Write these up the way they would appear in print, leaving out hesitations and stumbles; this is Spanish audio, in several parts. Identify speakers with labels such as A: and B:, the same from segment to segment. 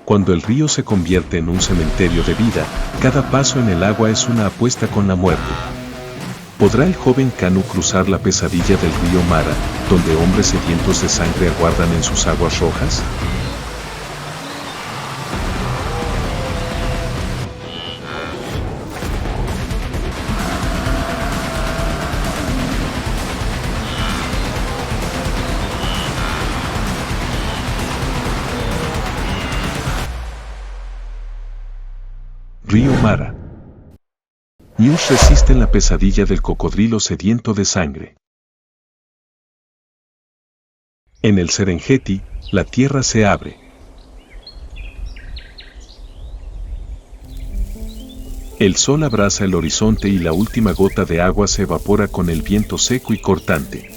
A: Cuando el río se convierte en un cementerio de vida, cada paso en el agua es una apuesta con la muerte. ¿Podrá el joven Kanu cruzar la pesadilla del río Mara, donde hombres sedientos de sangre aguardan en sus aguas rojas? Río Mara. News resiste la pesadilla del cocodrilo sediento de sangre. En el Serengeti, la tierra se abre. El sol abraza el horizonte y la última gota de agua se evapora con el viento seco y cortante.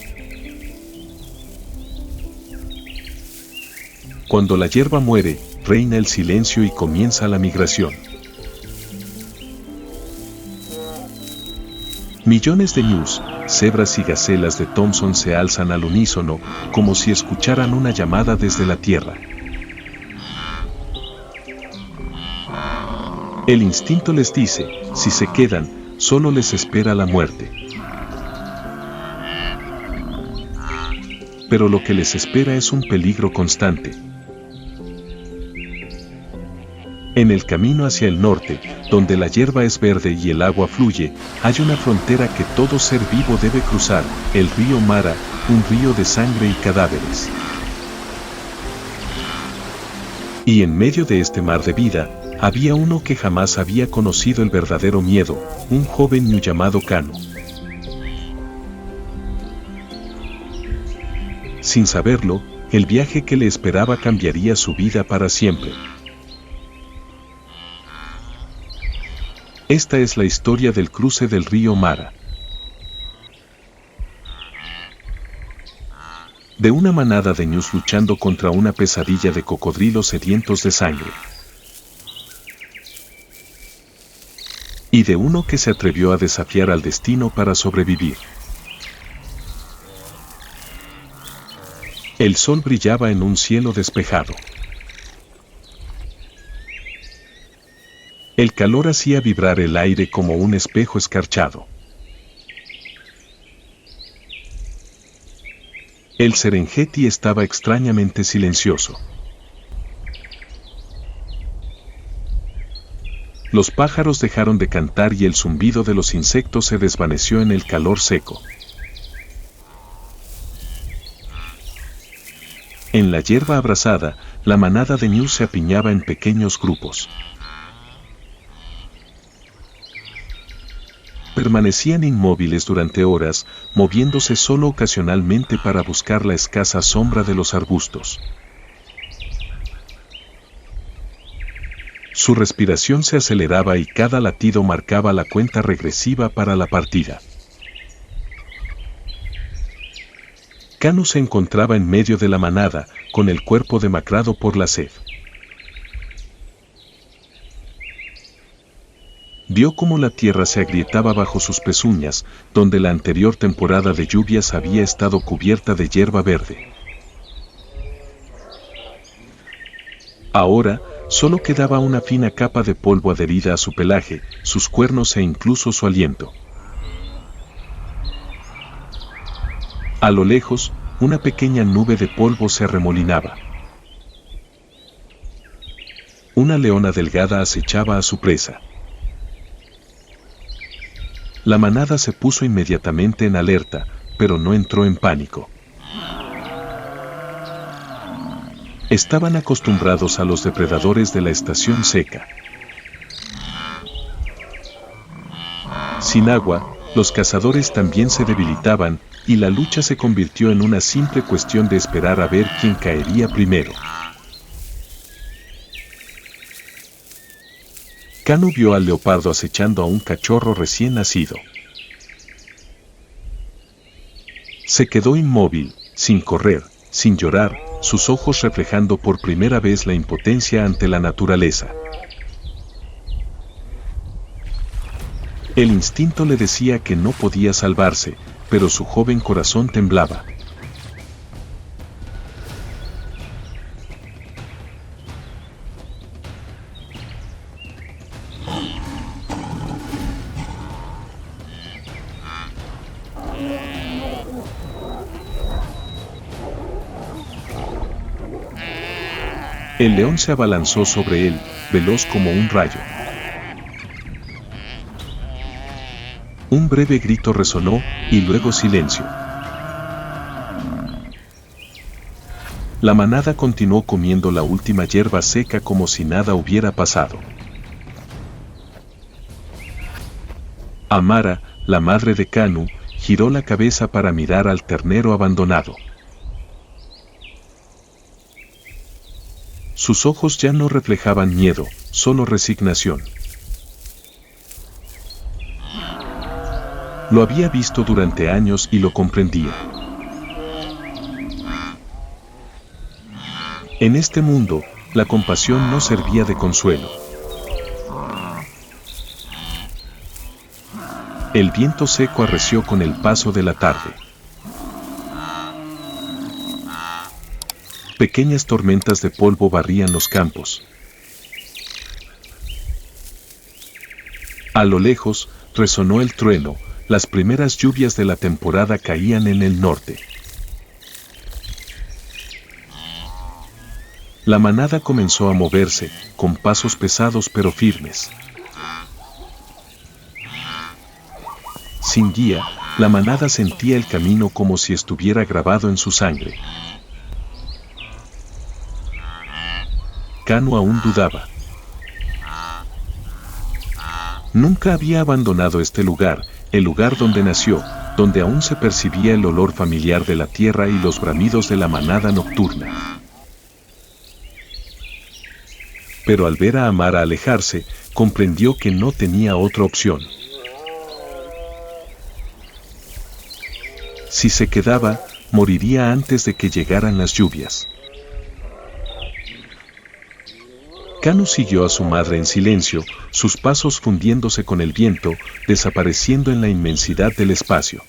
A: Cuando la hierba muere, reina el silencio y comienza la migración. Millones de ñus, cebras y gacelas de Thompson se alzan al unísono, como si escucharan una llamada desde la tierra. El instinto les dice, si se quedan, solo les espera la muerte. Pero lo que les espera es un peligro constante. En el camino hacia el norte, donde la hierba es verde y el agua fluye, hay una frontera que todo ser vivo debe cruzar, el río Mara, un río de sangre y cadáveres. Y en medio de este mar de vida, había uno que jamás había conocido el verdadero miedo, un joven ñu llamado Kanu. Sin saberlo, el viaje que le esperaba cambiaría su vida para siempre. Esta es la historia del cruce del río Mara. De una manada de ñus luchando contra una pesadilla de cocodrilos sedientos de sangre. Y de uno que se atrevió a desafiar al destino para sobrevivir. El sol brillaba en un cielo despejado. El calor hacía vibrar el aire como un espejo escarchado. El Serengeti estaba extrañamente silencioso. Los pájaros dejaron de cantar y el zumbido de los insectos se desvaneció en el calor seco. En la hierba abrasada, la manada de ñus se apiñaba en pequeños grupos. Permanecían inmóviles durante horas, moviéndose solo ocasionalmente para buscar la escasa sombra de los arbustos. Su respiración se aceleraba y cada latido marcaba la cuenta regresiva para la partida. Kanu se encontraba en medio de la manada, con el cuerpo demacrado por la sed. Vio cómo la tierra se agrietaba bajo sus pezuñas, donde la anterior temporada de lluvias había estado cubierta de hierba verde. Ahora, solo quedaba una fina capa de polvo adherida a su pelaje, sus cuernos e incluso su aliento. A lo lejos, una pequeña nube de polvo se arremolinaba. Una leona delgada acechaba a su presa. La manada se puso inmediatamente en alerta, pero no entró en pánico. Estaban acostumbrados a los depredadores de la estación seca. Sin agua, los cazadores también se debilitaban, y la lucha se convirtió en una simple cuestión de esperar a ver quién caería primero. Kanu vio al leopardo acechando a un cachorro recién nacido. Se quedó inmóvil, sin correr, sin llorar, sus ojos reflejando por primera vez la impotencia ante la naturaleza. El instinto le decía que no podía salvarse, pero su joven corazón temblaba. El león se abalanzó sobre él, veloz como un rayo. Un breve grito resonó, y luego silencio. La manada continuó comiendo la última hierba seca como si nada hubiera pasado. Amara, la madre de Kanu, giró la cabeza para mirar al ternero abandonado. Sus ojos ya no reflejaban miedo, solo resignación. Lo había visto durante años y lo comprendía. En este mundo, la compasión no servía de consuelo. El viento seco arreció con el paso de la tarde. Pequeñas tormentas de polvo barrían los campos. A lo lejos, resonó el trueno, las primeras lluvias de la temporada caían en el norte. La manada comenzó a moverse, con pasos pesados pero firmes. Sin guía, la manada sentía el camino como si estuviera grabado en su sangre. Kanu aún dudaba. Nunca había abandonado este lugar, el lugar donde nació, donde aún se percibía el olor familiar de la tierra y los bramidos de la manada nocturna. Pero al ver a Amara alejarse, comprendió que no tenía otra opción. Si se quedaba, moriría antes de que llegaran las lluvias. Kanu siguió a su madre en silencio, sus pasos fundiéndose con el viento, desapareciendo en la inmensidad del espacio.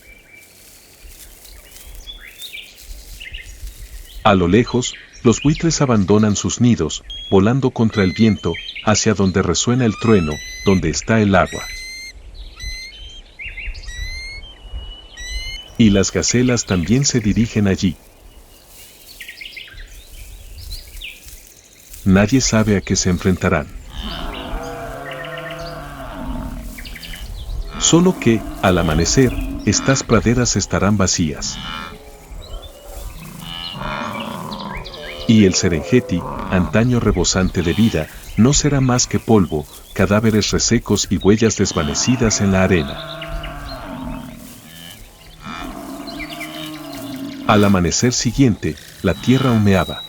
A: A lo lejos, los buitres abandonan sus nidos, volando contra el viento, hacia donde resuena el trueno, donde está el agua. Y las gacelas también se dirigen allí. Nadie sabe a qué se enfrentarán. Solo que, al amanecer, estas praderas estarán vacías. Y el Serengeti, antaño rebosante de vida, no será más que polvo, cadáveres resecos y huellas desvanecidas en la arena. Al amanecer siguiente, la tierra humeaba.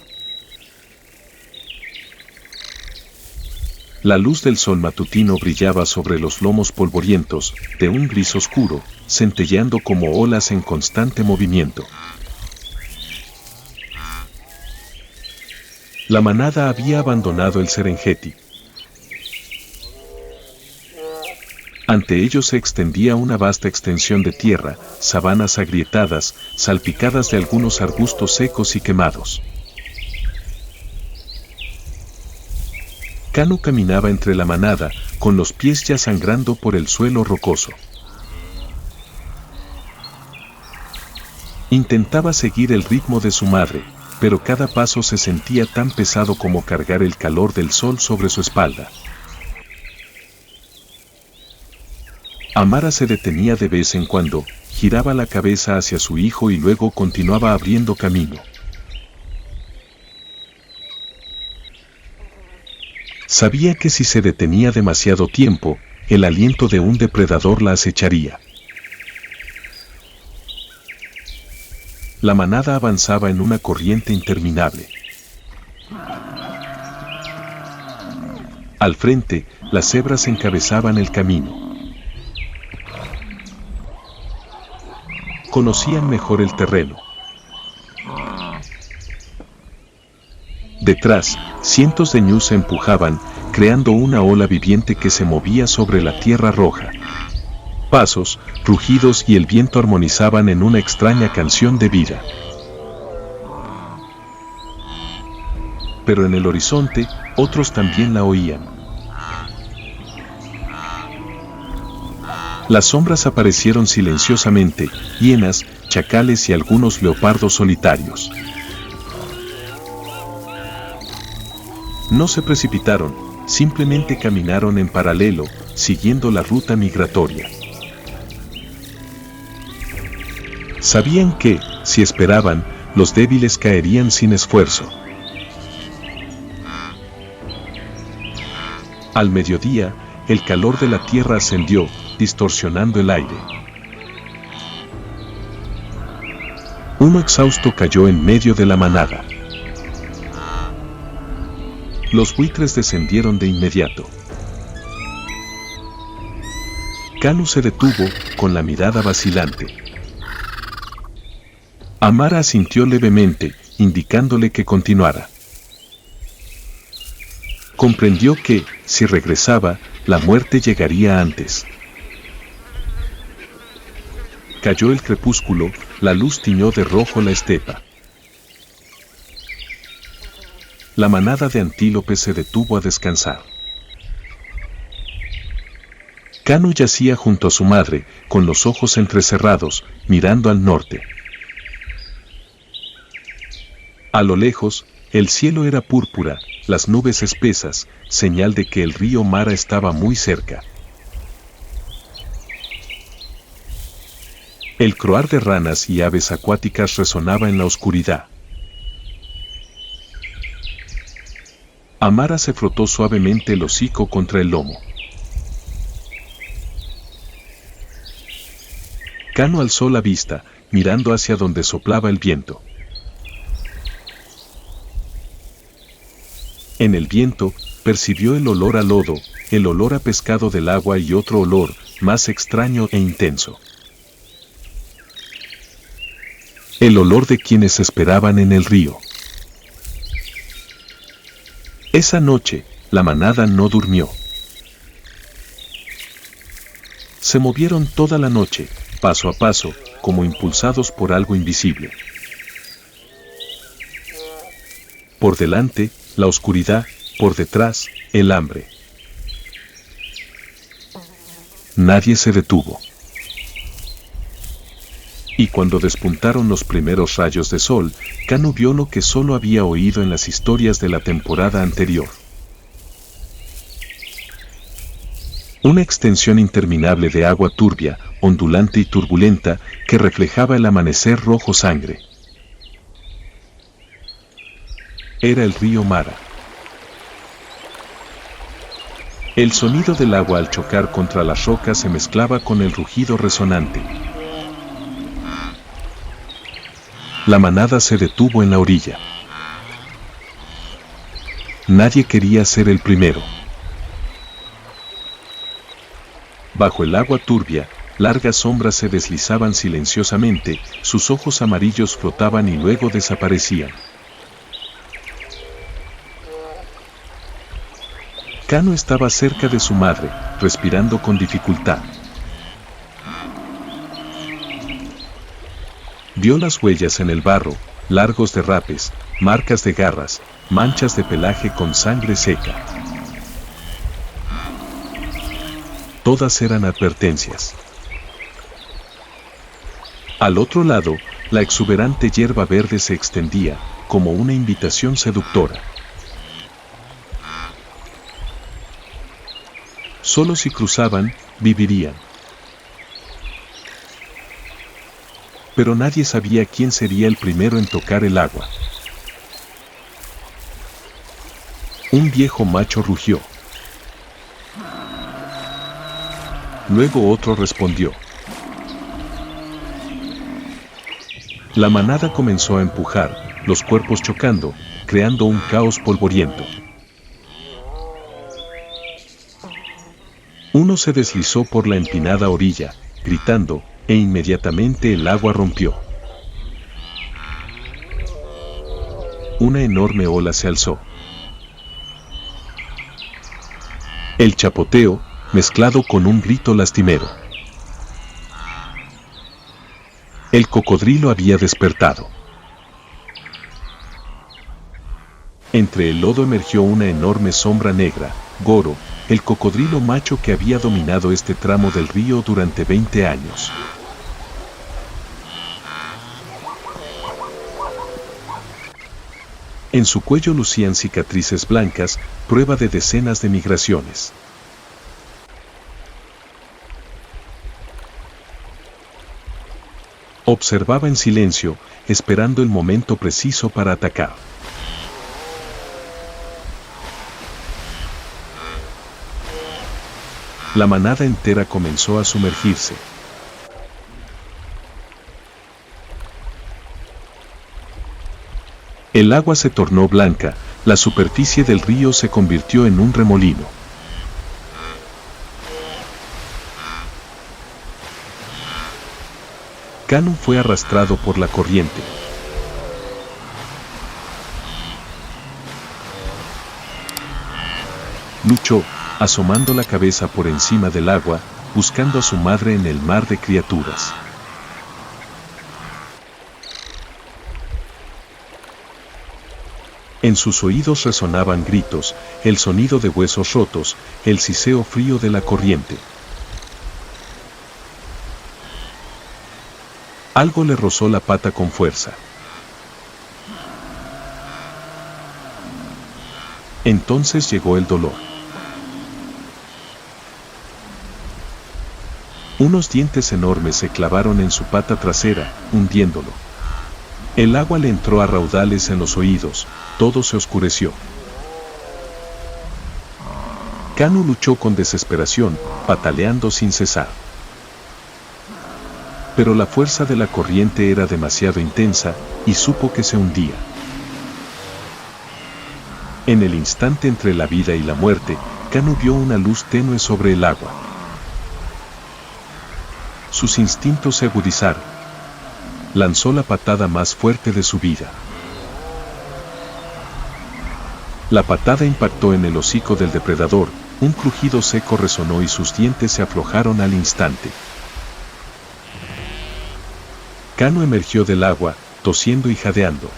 A: La luz del sol matutino brillaba sobre los lomos polvorientos, de un gris oscuro, centelleando como olas en constante movimiento. La manada había abandonado el Serengeti. Ante ellos se extendía una vasta extensión de tierra, sabanas agrietadas, salpicadas de algunos arbustos secos y quemados. Kanu caminaba entre la manada, con los pies ya sangrando por el suelo rocoso. Intentaba seguir el ritmo de su madre, pero cada paso se sentía tan pesado como cargar el calor del sol sobre su espalda. Amara se detenía de vez en cuando, giraba la cabeza hacia su hijo y luego continuaba abriendo camino. Sabía que si se detenía demasiado tiempo, el aliento de un depredador la acecharía. La manada avanzaba en una corriente interminable. Al frente, las cebras encabezaban el camino. Conocían mejor el terreno. Detrás, cientos de ñus se empujaban, creando una ola viviente que se movía sobre la tierra roja. Pasos, rugidos y el viento armonizaban en una extraña canción de vida. Pero en el horizonte, otros también la oían. Las sombras aparecieron silenciosamente, hienas, chacales y algunos leopardos solitarios. No se precipitaron, simplemente caminaron en paralelo, siguiendo la ruta migratoria. Sabían que, si esperaban, los débiles caerían sin esfuerzo. Al mediodía, el calor de la tierra ascendió, distorsionando el aire. Uno exhausto cayó en medio de la manada. Los buitres descendieron de inmediato. Kanu se detuvo, con la mirada vacilante. Amara asintió levemente, indicándole que continuara. Comprendió que, si regresaba, la muerte llegaría antes. Cayó el crepúsculo, la luz tiñó de rojo la estepa. La manada de antílopes se detuvo a descansar. Kanu yacía junto a su madre, con los ojos entrecerrados, mirando al norte. A lo lejos, el cielo era púrpura, las nubes espesas, señal de que el río Mara estaba muy cerca. El croar de ranas y aves acuáticas resonaba en la oscuridad. Amara se frotó suavemente el hocico contra el lomo. Kanu alzó la vista, mirando hacia donde soplaba el viento. En el viento, percibió el olor a lodo, el olor a pescado del agua y otro olor, más extraño e intenso. El olor de quienes esperaban en el río. Esa noche, la manada no durmió. Se movieron toda la noche, paso a paso, como impulsados por algo invisible. Por delante, la oscuridad, por detrás, el hambre. Nadie se detuvo. Y cuando despuntaron los primeros rayos de sol, Kanu vio lo que solo había oído en las historias de la temporada anterior. Una extensión interminable de agua turbia, ondulante y turbulenta, que reflejaba el amanecer rojo sangre. Era el río Mara. El sonido del agua al chocar contra las rocas se mezclaba con el rugido resonante. La manada se detuvo en la orilla. Nadie quería ser el primero. Bajo el agua turbia, largas sombras se deslizaban silenciosamente, sus ojos amarillos flotaban y luego desaparecían. Kanu estaba cerca de su madre, respirando con dificultad. Vio las huellas en el barro, largos derrapes, marcas de garras, manchas de pelaje con sangre seca. Todas eran advertencias. Al otro lado, la exuberante hierba verde se extendía, como una invitación seductora. Solo si cruzaban, vivirían. Pero nadie sabía quién sería el primero en tocar el agua. Un viejo macho rugió. Luego otro respondió. La manada comenzó a empujar, los cuerpos chocando, creando un caos polvoriento. Uno se deslizó por la empinada orilla, gritando, e inmediatamente el agua rompió. Una enorme ola se alzó. El chapoteo, mezclado con un grito lastimero. El cocodrilo había despertado. Entre el lodo emergió una enorme sombra negra, Goro, el cocodrilo macho que había dominado este tramo del río durante 20 años. En su cuello lucían cicatrices blancas, prueba de decenas de migraciones. Observaba en silencio, esperando el momento preciso para atacar. La manada entera comenzó a sumergirse. El agua se tornó blanca, la superficie del río se convirtió en un remolino. Kanu fue arrastrado por la corriente. Luchó, asomando la cabeza por encima del agua, buscando a su madre en el mar de criaturas. En sus oídos resonaban gritos, el sonido de huesos rotos, el siseo frío de la corriente. Algo le rozó la pata con fuerza. Entonces llegó el dolor. Unos dientes enormes se clavaron en su pata trasera, hundiéndolo. El agua le entró a raudales en los oídos, todo se oscureció. Kanu luchó con desesperación, pataleando sin cesar. Pero la fuerza de la corriente era demasiado intensa, y supo que se hundía. En el instante entre la vida y la muerte, Kanu vio una luz tenue sobre el agua. Sus instintos se agudizaron. Lanzó la patada más fuerte de su vida. La patada impactó en el hocico del depredador, un crujido seco resonó y sus dientes se aflojaron al instante. Kanu emergió del agua, tosiendo y jadeando.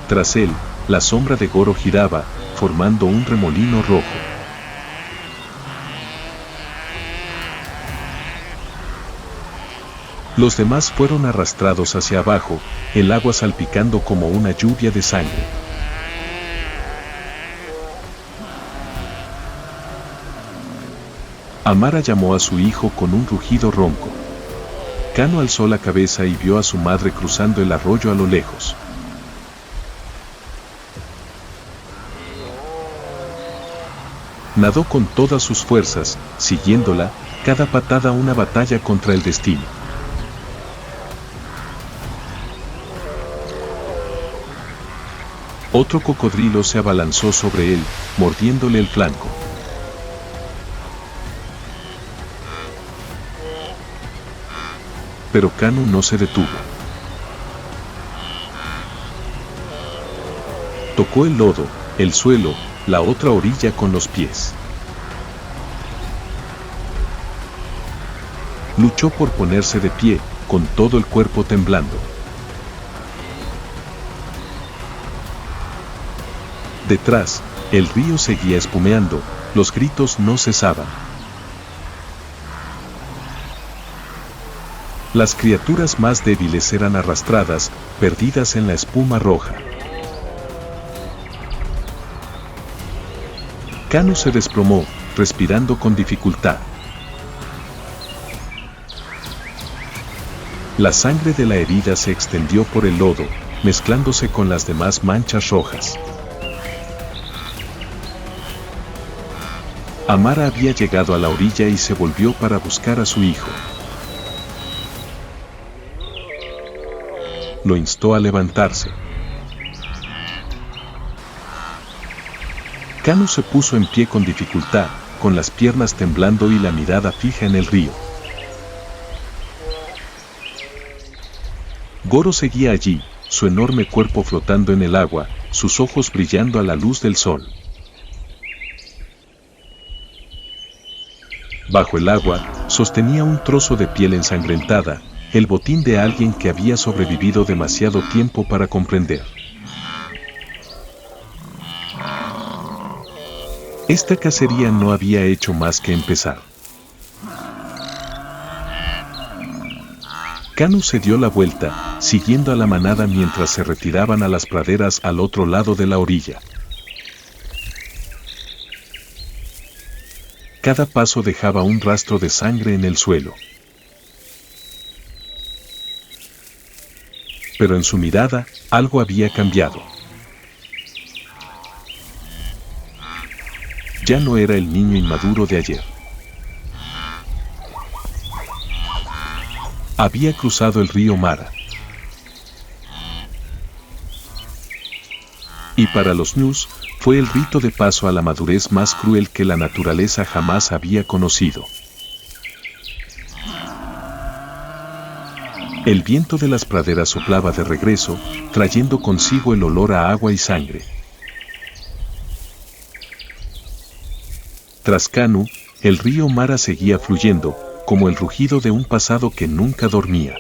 A: Tras él, la sombra de Goro giraba, formando un remolino rojo. Los demás fueron arrastrados hacia abajo, el agua salpicando como una lluvia de sangre. Amara llamó a su hijo con un rugido ronco. Kanu alzó la cabeza y vio a su madre cruzando el arroyo a lo lejos. Nadó con todas sus fuerzas, siguiéndola, cada patada una batalla contra el destino. Otro cocodrilo se abalanzó sobre él, mordiéndole el flanco. Pero Kanu no se detuvo. Tocó el lodo, el suelo, la otra orilla con los pies. Luchó por ponerse de pie, con todo el cuerpo temblando. Detrás, el río seguía espumeando, los gritos no cesaban. Las criaturas más débiles eran arrastradas, perdidas en la espuma roja. Kanu se desplomó, respirando con dificultad. La sangre de la herida se extendió por el lodo, mezclándose con las demás manchas rojas. Amara había llegado a la orilla y se volvió para buscar a su hijo. Lo instó a levantarse. Kanu se puso en pie con dificultad, con las piernas temblando y la mirada fija en el río. Goro seguía allí, su enorme cuerpo flotando en el agua, sus ojos brillando a la luz del sol. Bajo el agua, sostenía un trozo de piel ensangrentada, el botín de alguien que había sobrevivido demasiado tiempo para comprender. Esta cacería no había hecho más que empezar. Kanu se dio la vuelta, siguiendo a la manada mientras se retiraban a las praderas al otro lado de la orilla. Cada paso dejaba un rastro de sangre en el suelo. Pero en su mirada, algo había cambiado. Ya no era el niño inmaduro de ayer. Había cruzado el río Mara. Y para los ñus, fue el rito de paso a la madurez más cruel que la naturaleza jamás había conocido. El viento de las praderas soplaba de regreso, trayendo consigo el olor a agua y sangre. Tras Kanu, el río Mara seguía fluyendo, como el rugido de un pasado que nunca dormía.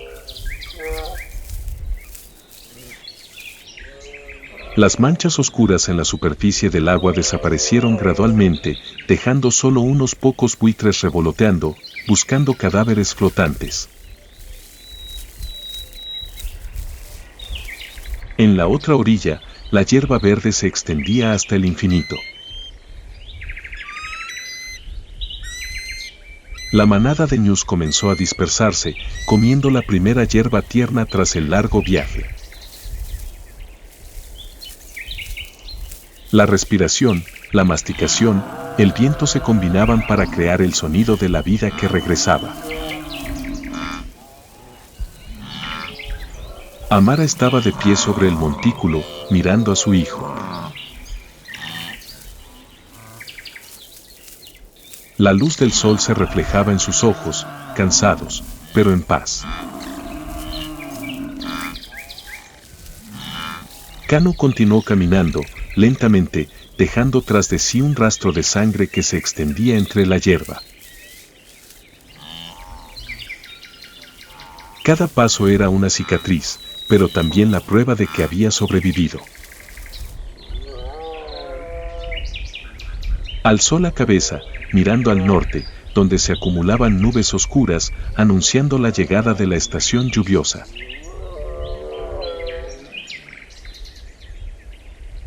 A: Las manchas oscuras en la superficie del agua desaparecieron gradualmente, dejando solo unos pocos buitres revoloteando, buscando cadáveres flotantes. En la otra orilla, la hierba verde se extendía hasta el infinito. La manada de ñus comenzó a dispersarse, comiendo la primera hierba tierna tras el largo viaje. La respiración, la masticación, el viento se combinaban para crear el sonido de la vida que regresaba. Amara estaba de pie sobre el montículo, mirando a su hijo. La luz del sol se reflejaba en sus ojos, cansados, pero en paz. Kanu continuó caminando, lentamente, dejando tras de sí un rastro de sangre que se extendía entre la hierba. Cada paso era una cicatriz, pero también la prueba de que había sobrevivido. Alzó la cabeza, mirando al norte, donde se acumulaban nubes oscuras, anunciando la llegada de la estación lluviosa.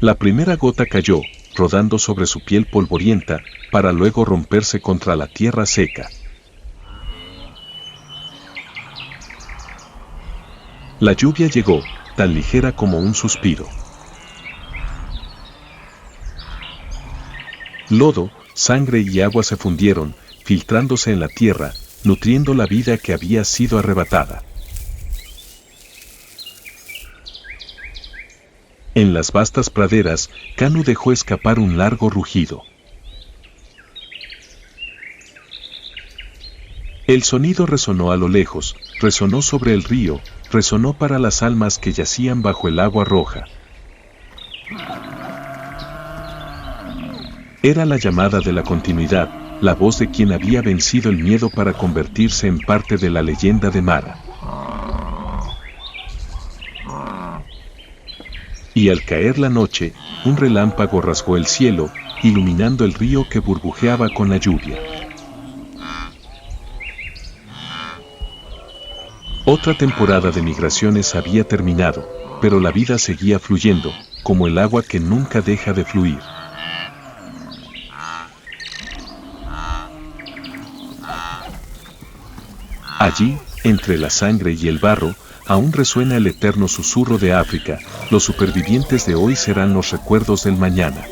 A: La primera gota cayó, rodando sobre su piel polvorienta, para luego romperse contra la tierra seca. La lluvia llegó, tan ligera como un suspiro. Lodo, sangre y agua se fundieron, filtrándose en la tierra, nutriendo la vida que había sido arrebatada. En las vastas praderas, Kanu dejó escapar un largo rugido. El sonido resonó a lo lejos, resonó sobre el río, resonó para las almas que yacían bajo el agua roja. Era la llamada de la continuidad, la voz de quien había vencido el miedo para convertirse en parte de la leyenda de Mara. Y al caer la noche, un relámpago rasgó el cielo, iluminando el río que burbujeaba con la lluvia. Otra temporada de migraciones había terminado, pero la vida seguía fluyendo, como el agua que nunca deja de fluir. Allí, entre la sangre y el barro, aún resuena el eterno susurro de África: los supervivientes de hoy serán los recuerdos del mañana.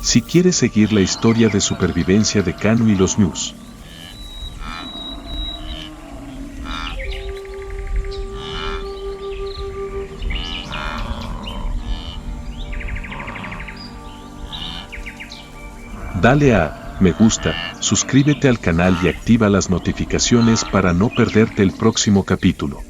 A: Si quieres seguir la historia de supervivencia de Kanu y los ñus, dale a me gusta, suscríbete al canal y activa las notificaciones para no perderte el próximo capítulo.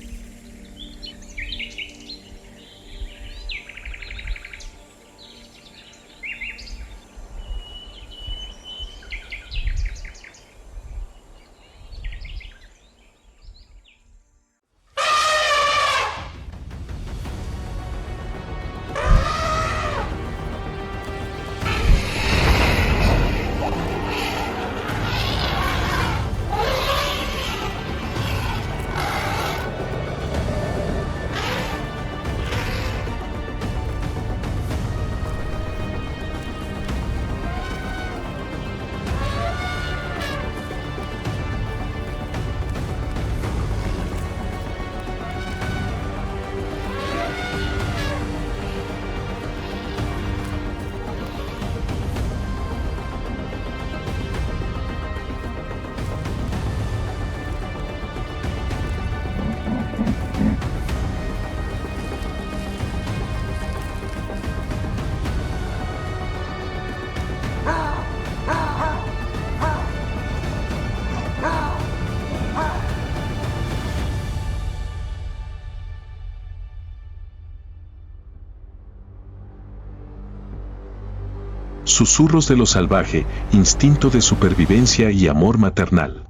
A: Susurros de lo salvaje, instinto de supervivencia y amor maternal.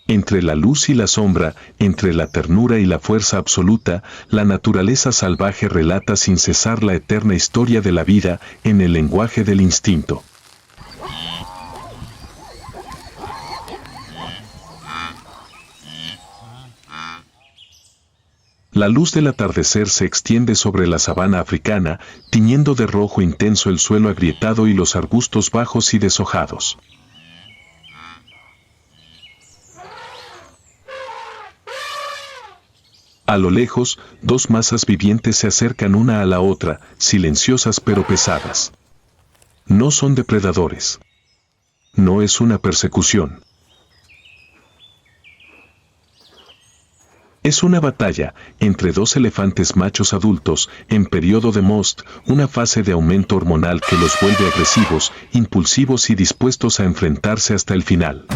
A: Entre la luz y la sombra, entre la ternura y la fuerza absoluta, la naturaleza salvaje relata sin cesar la eterna historia de la vida en el lenguaje del instinto. La luz del atardecer se extiende sobre la sabana africana, tiñendo de rojo intenso el suelo agrietado y los arbustos bajos y deshojados. A lo lejos, dos masas vivientes se acercan una a la otra, silenciosas pero pesadas. No son depredadores. No es una persecución. Es una batalla entre dos elefantes machos adultos en periodo de most, una fase de aumento hormonal que los vuelve agresivos, impulsivos y dispuestos a enfrentarse hasta el final.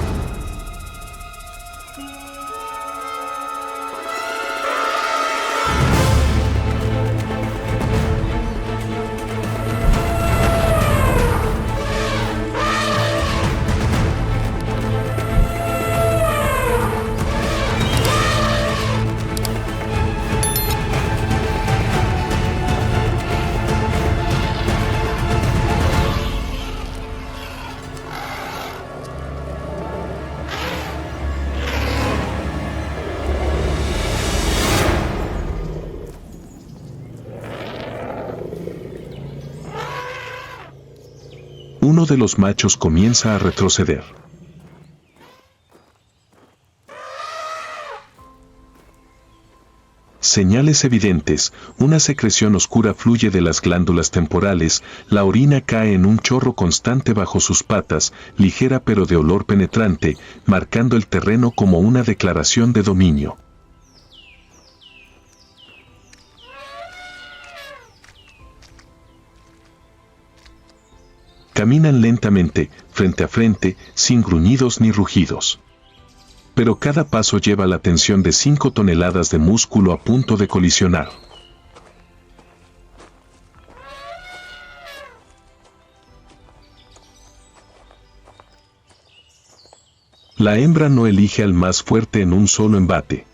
A: Uno de los machos comienza a retroceder. Señales evidentes, una secreción oscura fluye de las glándulas temporales, la orina cae en un chorro constante bajo sus patas, ligera pero de olor penetrante, marcando el terreno como una declaración de dominio. Caminan lentamente, frente a frente, sin gruñidos ni rugidos. Pero cada paso lleva la tensión de 5 toneladas de músculo a punto de colisionar. La hembra no elige al más fuerte en un solo embate.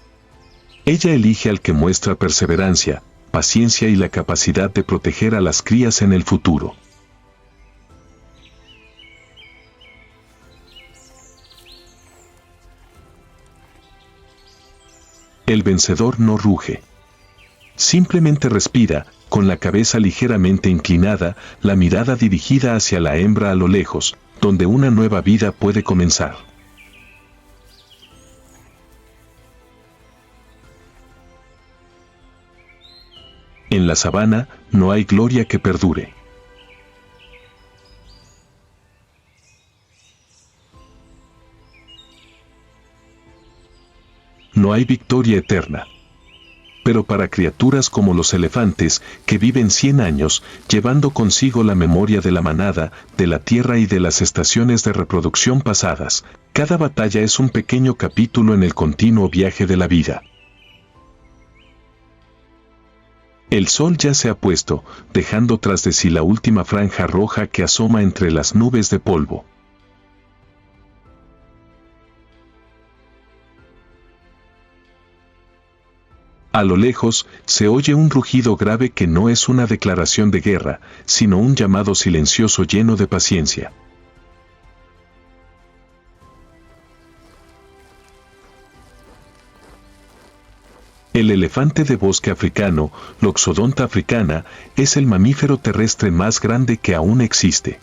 A: Ella elige al que muestra perseverancia, paciencia y la capacidad de proteger a las crías en el futuro. El vencedor no ruge. Simplemente respira, con la cabeza ligeramente inclinada, la mirada dirigida hacia la hembra a lo lejos, donde una nueva vida puede comenzar. En la sabana, no hay gloria que perdure. No hay victoria eterna. Pero para criaturas como los elefantes, que viven 100 años, llevando consigo la memoria de la manada, de la tierra y de las estaciones de reproducción pasadas, cada batalla es un pequeño capítulo en el continuo viaje de la vida. El sol ya se ha puesto, dejando tras de sí la última franja roja que asoma entre las nubes de polvo. A lo lejos, se oye un rugido grave que no es una declaración de guerra, sino un llamado silencioso lleno de paciencia. El elefante de bosque africano, Loxodonta africana, es el mamífero terrestre más grande que aún existe.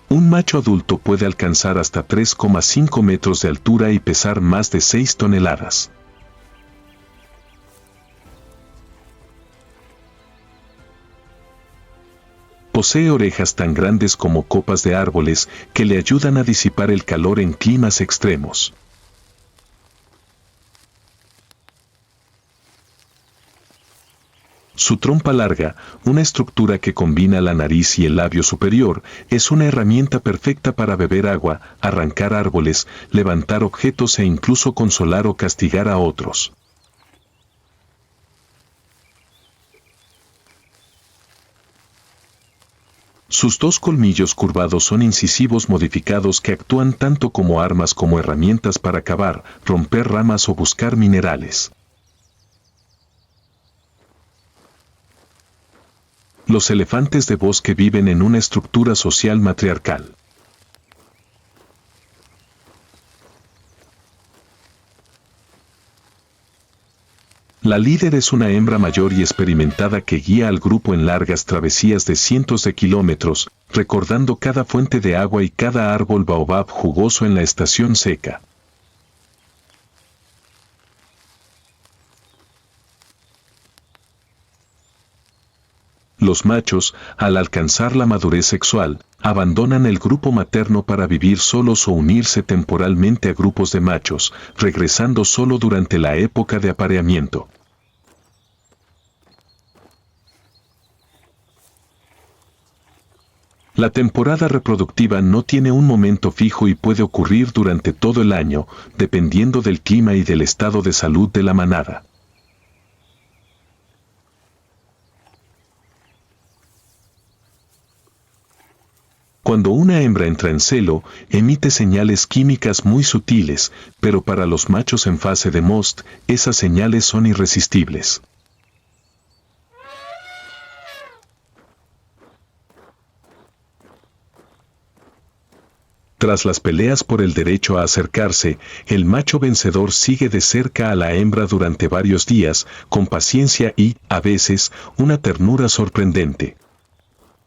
A: Un macho adulto puede alcanzar hasta 3,5 metros de altura y pesar más de 6 toneladas. Posee orejas tan grandes como copas de árboles que le ayudan a disipar el calor en climas extremos. Su trompa larga, una estructura que combina la nariz y el labio superior, es una herramienta perfecta para beber agua, arrancar árboles, levantar objetos e incluso consolar o castigar a otros. Sus dos colmillos curvados son incisivos modificados que actúan tanto como armas como herramientas para cavar, romper ramas o buscar minerales. Los elefantes de bosque viven en una estructura social matriarcal. La líder es una hembra mayor y experimentada que guía al grupo en largas travesías de cientos de kilómetros, recordando cada fuente de agua y cada árbol baobab jugoso en la estación seca. Los machos, al alcanzar la madurez sexual, abandonan el grupo materno para vivir solos o unirse temporalmente a grupos de machos, regresando solo durante la época de apareamiento. La temporada reproductiva no tiene un momento fijo y puede ocurrir durante todo el año, dependiendo del clima y del estado de salud de la manada. Cuando una hembra entra en celo, emite señales químicas muy sutiles, pero para los machos en fase de most, esas señales son irresistibles. Tras las peleas por el derecho a acercarse, el macho vencedor sigue de cerca a la hembra durante varios días, con paciencia y, a veces, una ternura sorprendente.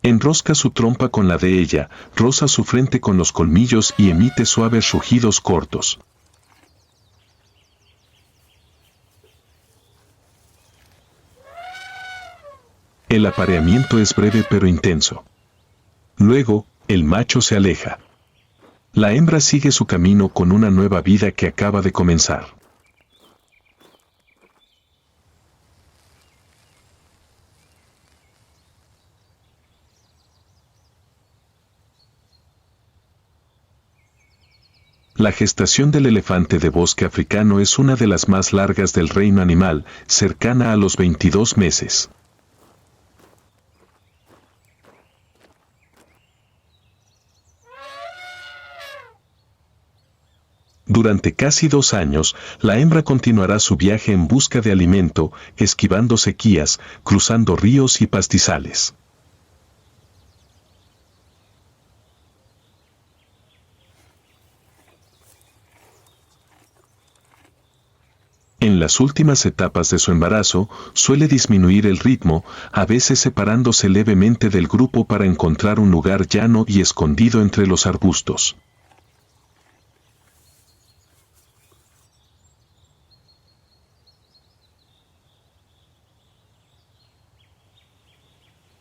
A: Enrosca su trompa con la de ella, roza su frente con los colmillos y emite suaves rugidos cortos. El apareamiento es breve pero intenso. Luego, el macho se aleja. La hembra sigue su camino con una nueva vida que acaba de comenzar. La gestación del elefante de bosque africano es una de las más largas del reino animal, cercana a los 22 meses. Durante casi 2 años, la hembra continuará su viaje en busca de alimento, esquivando sequías, cruzando ríos y pastizales. En las últimas etapas de su embarazo, suele disminuir el ritmo, a veces separándose levemente del grupo para encontrar un lugar llano y escondido entre los arbustos.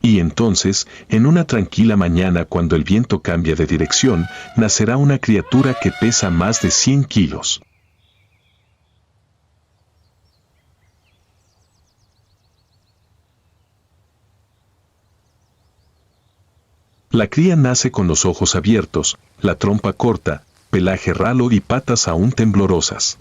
A: Y entonces, en una tranquila mañana cuando el viento cambia de dirección, nacerá una criatura que pesa más de 100 kilos. La cría nace con los ojos abiertos, la trompa corta, pelaje ralo y patas aún temblorosas.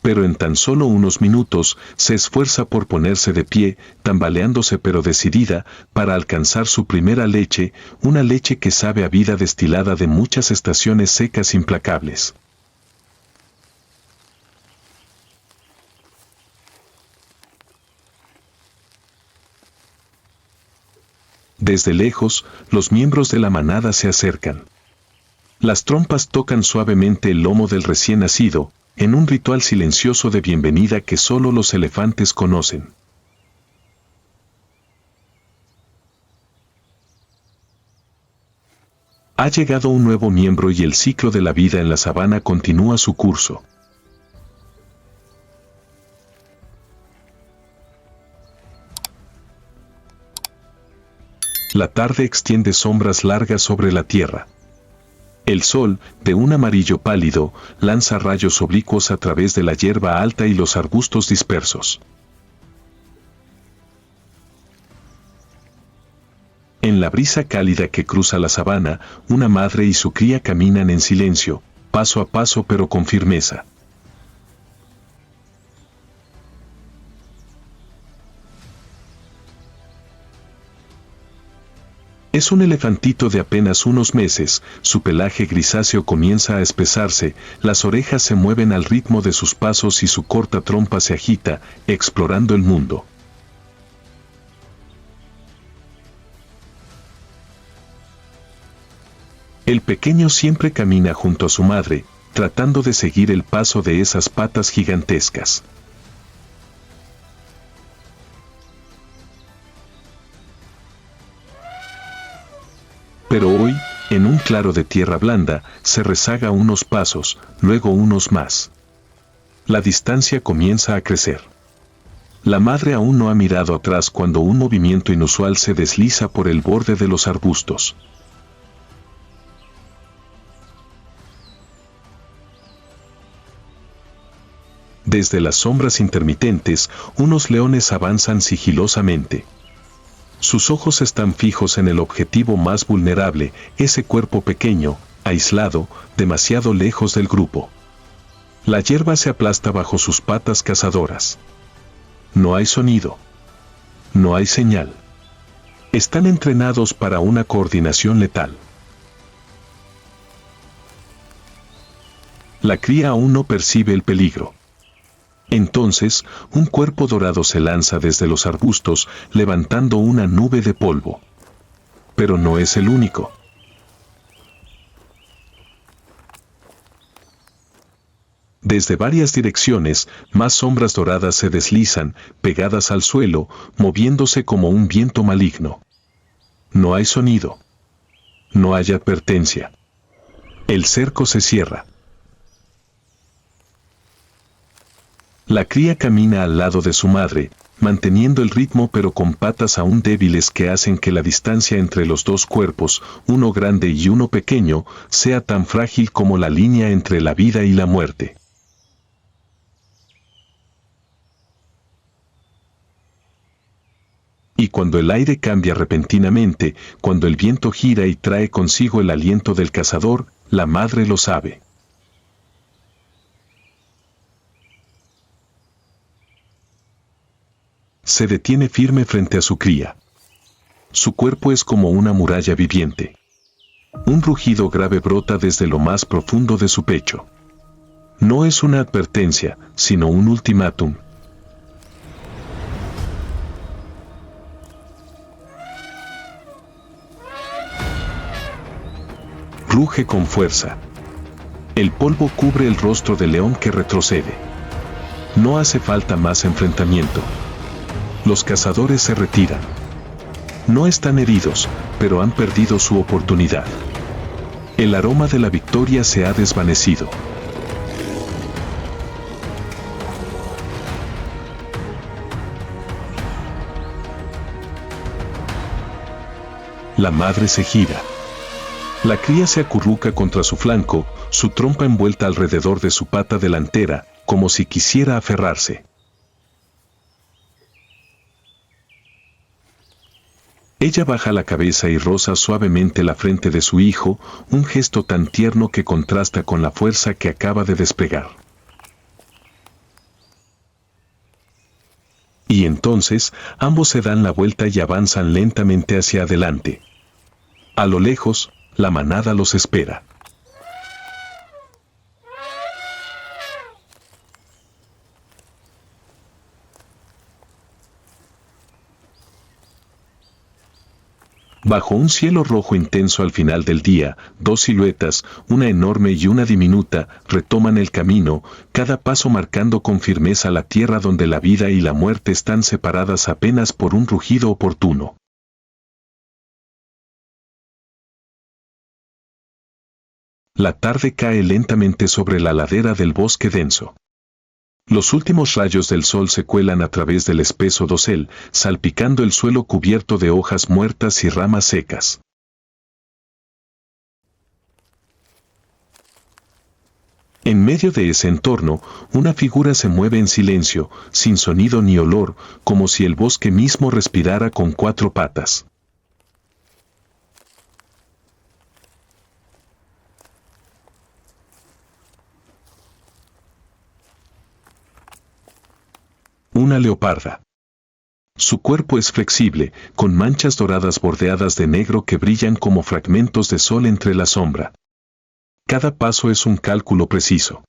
A: Pero en tan solo unos minutos se esfuerza por ponerse de pie, tambaleándose pero decidida, para alcanzar su primera leche, una leche que sabe a vida destilada de muchas estaciones secas implacables. Desde lejos, los miembros de la manada se acercan. Las trompas tocan suavemente el lomo del recién nacido, en un ritual silencioso de bienvenida que solo los elefantes conocen. Ha llegado un nuevo miembro y el ciclo de la vida en la sabana continúa su curso. La tarde extiende sombras largas sobre la tierra. El sol, de un amarillo pálido, lanza rayos oblicuos a través de la hierba alta y los arbustos dispersos. En la brisa cálida que cruza la sabana, una madre y su cría caminan en silencio, paso a paso pero con firmeza. Es un elefantito de apenas unos meses, su pelaje grisáceo comienza a espesarse, las orejas se mueven al ritmo de sus pasos y su corta trompa se agita, explorando el mundo. El pequeño siempre camina junto a su madre, tratando de seguir el paso de esas patas gigantescas. Pero hoy, en un claro de tierra blanda, se rezaga unos pasos, luego unos más. La distancia comienza a crecer. La madre aún no ha mirado atrás cuando un movimiento inusual se desliza por el borde de los arbustos. Desde las sombras intermitentes, unos leones avanzan sigilosamente. Sus ojos están fijos en el objetivo más vulnerable, ese cuerpo pequeño, aislado, demasiado lejos del grupo. La hierba se aplasta bajo sus patas cazadoras. No hay sonido. No hay señal. Están entrenados para una coordinación letal. La cría aún no percibe el peligro. Entonces, un cuerpo dorado se lanza desde los arbustos, levantando una nube de polvo. Pero no es el único. Desde varias direcciones, más sombras doradas se deslizan, pegadas al suelo, moviéndose como un viento maligno. No hay sonido. No hay advertencia. El cerco se cierra. La cría camina al lado de su madre, manteniendo el ritmo pero con patas aún débiles que hacen que la distancia entre los dos cuerpos, uno grande y uno pequeño, sea tan frágil como la línea entre la vida y la muerte. Y cuando el aire cambia repentinamente, cuando el viento gira y trae consigo el aliento del cazador, la madre lo sabe. Se detiene firme frente a su cría. Su cuerpo es como una muralla viviente. Un rugido grave brota desde lo más profundo de su pecho. No es una advertencia, sino un ultimátum. Ruge con fuerza. El polvo cubre el rostro del león que retrocede. No hace falta más enfrentamiento. Los cazadores se retiran. No están heridos, pero han perdido su oportunidad. El aroma de la victoria se ha desvanecido. La madre se gira. La cría se acurruca contra su flanco, su trompa envuelta alrededor de su pata delantera, como si quisiera aferrarse. Ella baja la cabeza y roza suavemente la frente de su hijo, un gesto tan tierno que contrasta con la fuerza que acaba de desplegar. Y entonces, ambos se dan la vuelta y avanzan lentamente hacia adelante. A lo lejos, la manada los espera. Bajo un cielo rojo intenso al final del día, dos siluetas, una enorme y una diminuta, retoman el camino, cada paso marcando con firmeza la tierra donde la vida y la muerte están separadas apenas por un rugido oportuno. La tarde cae lentamente sobre la ladera del bosque denso. Los últimos rayos del sol se cuelan a través del espeso dosel, salpicando el suelo cubierto de hojas muertas y ramas secas. En medio de ese entorno, una figura se mueve en silencio, sin sonido ni olor, como si el bosque mismo respirara con 4 patas. Una leoparda. Su cuerpo es flexible, con manchas doradas bordeadas de negro que brillan como fragmentos de sol entre la sombra. Cada paso es un cálculo preciso.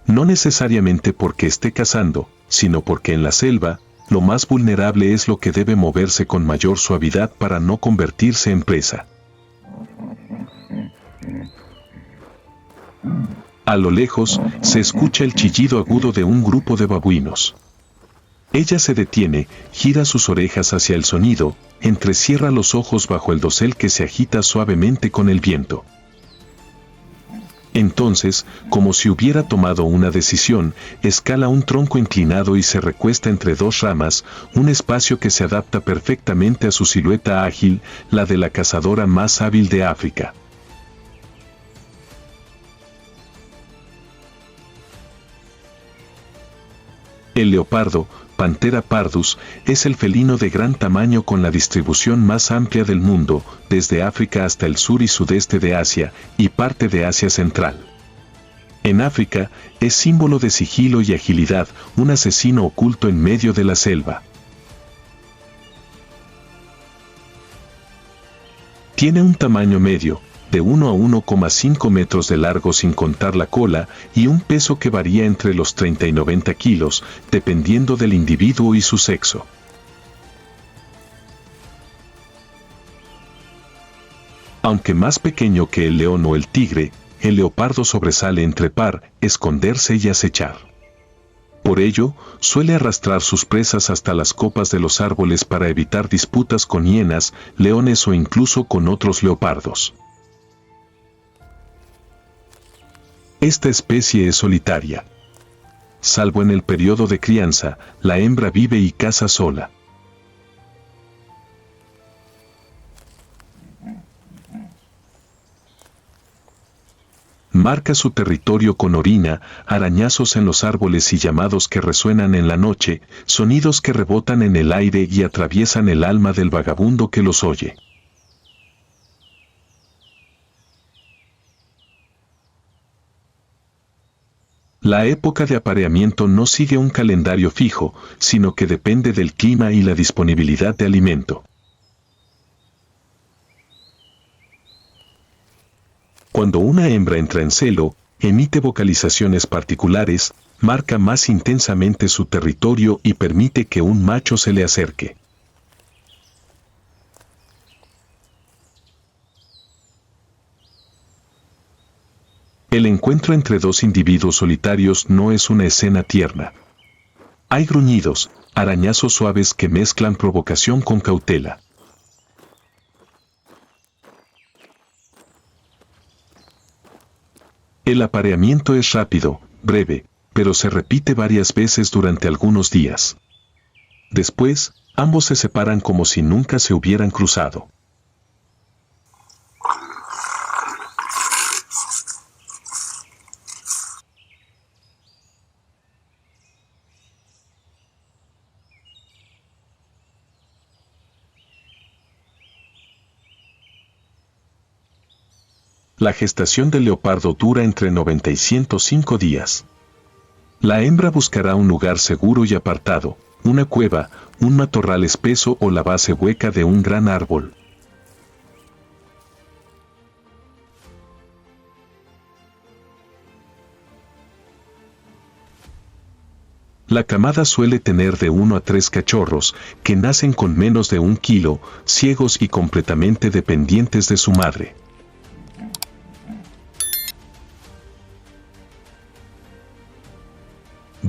A: No necesariamente porque esté cazando, sino porque en la selva, lo más vulnerable es lo que debe moverse con mayor suavidad para no convertirse en presa. A lo lejos, se escucha el chillido agudo de un grupo de babuinos. Ella se detiene, gira sus orejas hacia el sonido, entrecierra los ojos bajo el dosel que se agita suavemente con el viento. Entonces, como si hubiera tomado una decisión, escala un tronco inclinado y se recuesta entre 2 ramas, un espacio que se adapta perfectamente a su silueta ágil, la de la cazadora más hábil de África. El leopardo, Panthera pardus, es el felino de gran tamaño con la distribución más amplia del mundo, desde África hasta el sur y sudeste de Asia, y parte de Asia Central. En África, es símbolo de sigilo y agilidad, un asesino oculto en medio de la selva. Tiene un tamaño medio, de 1 a 1,5 metros de largo sin contar la cola, y un peso que varía entre los 30 y 90 kilos, dependiendo del individuo y su sexo. Aunque más pequeño que el león o el tigre, el leopardo sobresale en trepar, esconderse y acechar. Por ello, suele arrastrar sus presas hasta las copas de los árboles para evitar disputas con hienas, leones o incluso con otros leopardos. Esta especie es solitaria. Salvo en el periodo de crianza, la hembra vive y caza sola. Marca su territorio con orina, arañazos en los árboles y llamados que resuenan en la noche, sonidos que rebotan en el aire y atraviesan el alma del vagabundo que los oye. La época de apareamiento no sigue un calendario fijo, sino que depende del clima y la disponibilidad de alimento. Cuando una hembra entra en celo, emite vocalizaciones particulares, marca más intensamente su territorio y permite que un macho se le acerque. El encuentro entre 2 individuos solitarios no es una escena tierna. Hay gruñidos, arañazos suaves que mezclan provocación con cautela. El apareamiento es rápido, breve, pero se repite varias veces durante algunos días. Después, ambos se separan como si nunca se hubieran cruzado. La gestación del leopardo dura entre 90 y 105 días. La hembra buscará un lugar seguro y apartado, una cueva, un matorral espeso o la base hueca de un gran árbol. La camada suele tener de 1 a 3 cachorros, que nacen con menos de 1 kilo, ciegos y completamente dependientes de su madre.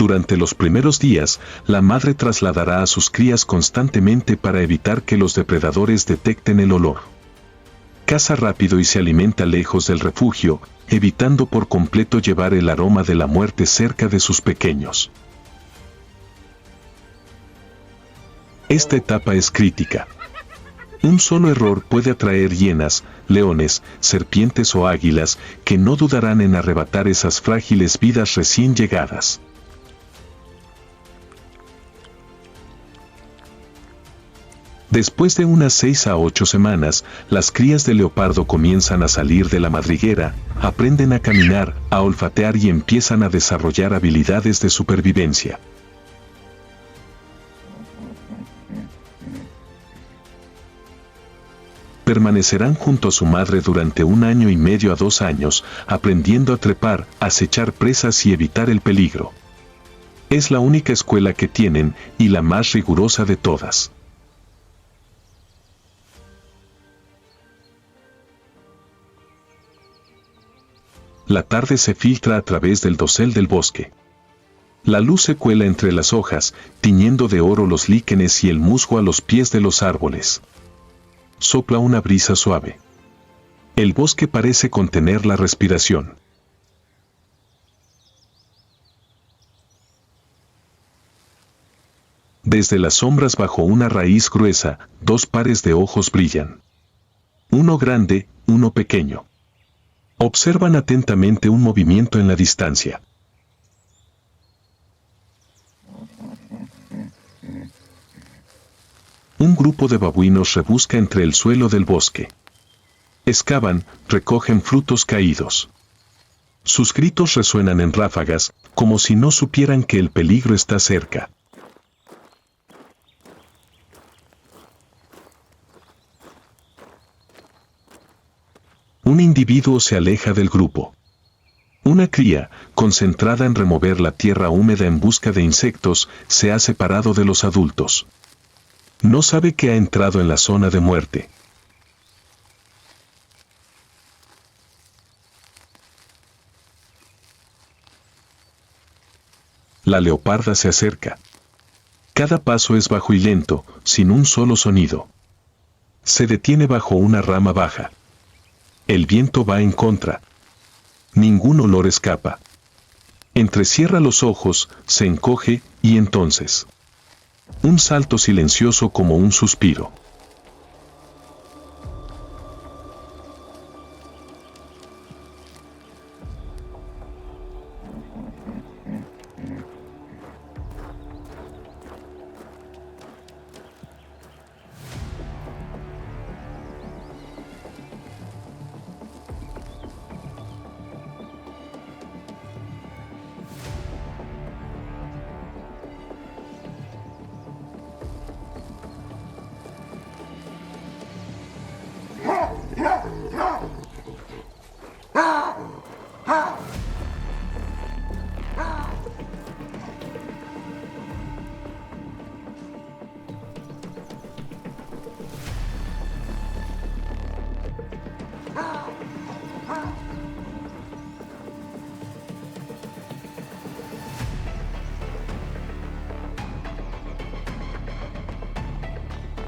A: Durante los primeros días, la madre trasladará a sus crías constantemente para evitar que los depredadores detecten el olor. Caza rápido y se alimenta lejos del refugio, evitando por completo llevar el aroma de la muerte cerca de sus pequeños. Esta etapa es crítica. Un solo error puede atraer hienas, leones, serpientes o águilas que no dudarán en arrebatar esas frágiles vidas recién llegadas. Después de unas 6 a 8 semanas, las crías de leopardo comienzan a salir de la madriguera, aprenden a caminar, a olfatear y empiezan a desarrollar habilidades de supervivencia. Permanecerán junto a su madre durante 1 año y medio a 2 años, aprendiendo a trepar, acechar presas y evitar el peligro. Es la única escuela que tienen y la más rigurosa de todas. La tarde se filtra a través del dosel del bosque. La luz se cuela entre las hojas, tiñendo de oro los líquenes y el musgo a los pies de los árboles. Sopla una brisa suave. El bosque parece contener la respiración. Desde las sombras bajo una raíz gruesa, 2 pares de ojos brillan. Uno grande, uno pequeño. Observan atentamente un movimiento en la distancia. Un grupo de babuinos rebusca entre el suelo del bosque. Excavan, recogen frutos caídos. Sus gritos resuenan en ráfagas, como si no supieran que el peligro está cerca. Un individuo se aleja del grupo. Una cría, concentrada en remover la tierra húmeda en busca de insectos, se ha separado de los adultos. No sabe que ha entrado en la zona de muerte. La leoparda se acerca. Cada paso es bajo y lento, sin un solo sonido. Se detiene bajo una rama baja. El viento va en contra. Ningún olor escapa. Entrecierra los ojos, se encoge, y entonces... un salto silencioso como un suspiro.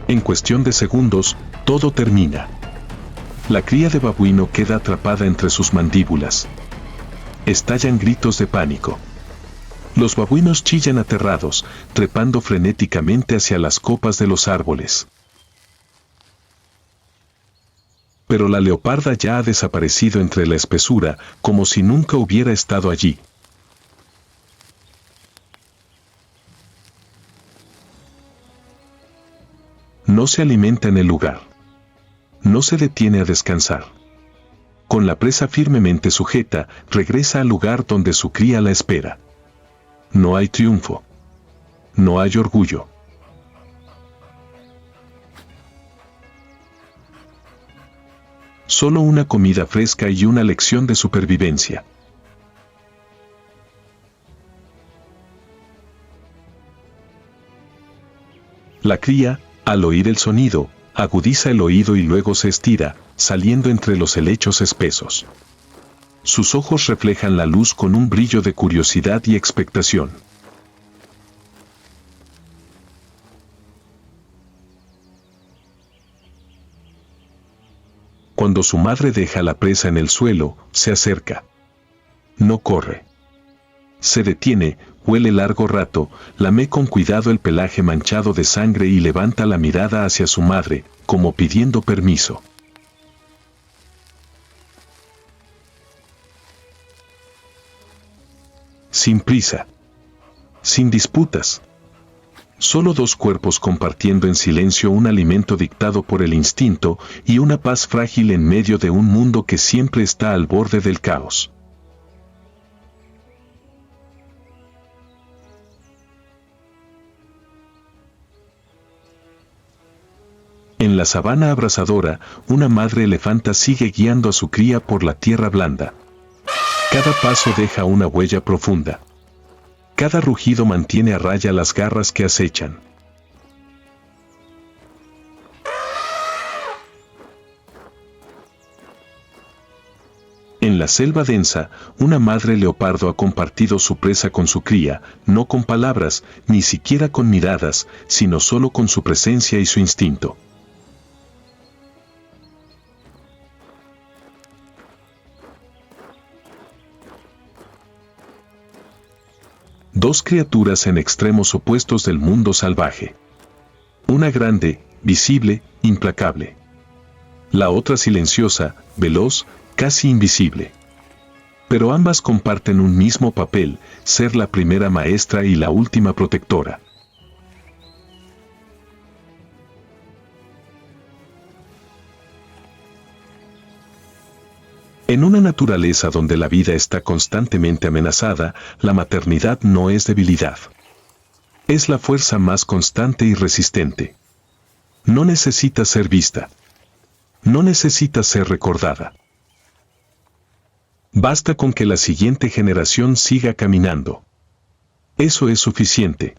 A: En cuestión de segundos, todo termina. La cría de babuino queda atrapada entre sus mandíbulas. Estallan gritos de pánico. Los babuinos chillan aterrados, trepando frenéticamente hacia las copas de los árboles. Pero la leoparda ya ha desaparecido entre la espesura, como si nunca hubiera estado allí. No se alimenta en el lugar. No se detiene a descansar. Con la presa firmemente sujeta, regresa al lugar donde su cría la espera. No hay triunfo. No hay orgullo. Solo una comida fresca y una lección de supervivencia. La cría, al oír el sonido, agudiza el oído y luego se estira, saliendo entre los helechos espesos. Sus ojos reflejan la luz con un brillo de curiosidad y expectación. Cuando su madre deja la presa en el suelo, se acerca. No corre. Se detiene, huele largo rato, lame con cuidado el pelaje manchado de sangre y levanta la mirada hacia su madre, como pidiendo permiso. Sin prisa. Sin disputas. Solo dos cuerpos compartiendo en silencio un alimento dictado por el instinto y una paz frágil en medio de un mundo que siempre está al borde del caos. En la sabana abrasadora, una madre elefanta sigue guiando a su cría por la tierra blanda. Cada paso deja una huella profunda. Cada rugido mantiene a raya las garras que acechan. En la selva densa, una madre leopardo ha compartido su presa con su cría, no con palabras, ni siquiera con miradas, sino solo con su presencia y su instinto. Dos criaturas en extremos opuestos del mundo salvaje. Una grande, visible, implacable. La otra silenciosa, veloz, casi invisible. Pero ambas comparten un mismo papel, ser la primera maestra y la última protectora. En una naturaleza donde la vida está constantemente amenazada, la maternidad no es debilidad. Es la fuerza más constante y resistente. No necesita ser vista. No necesita ser recordada. Basta con que la siguiente generación siga caminando. Eso es suficiente.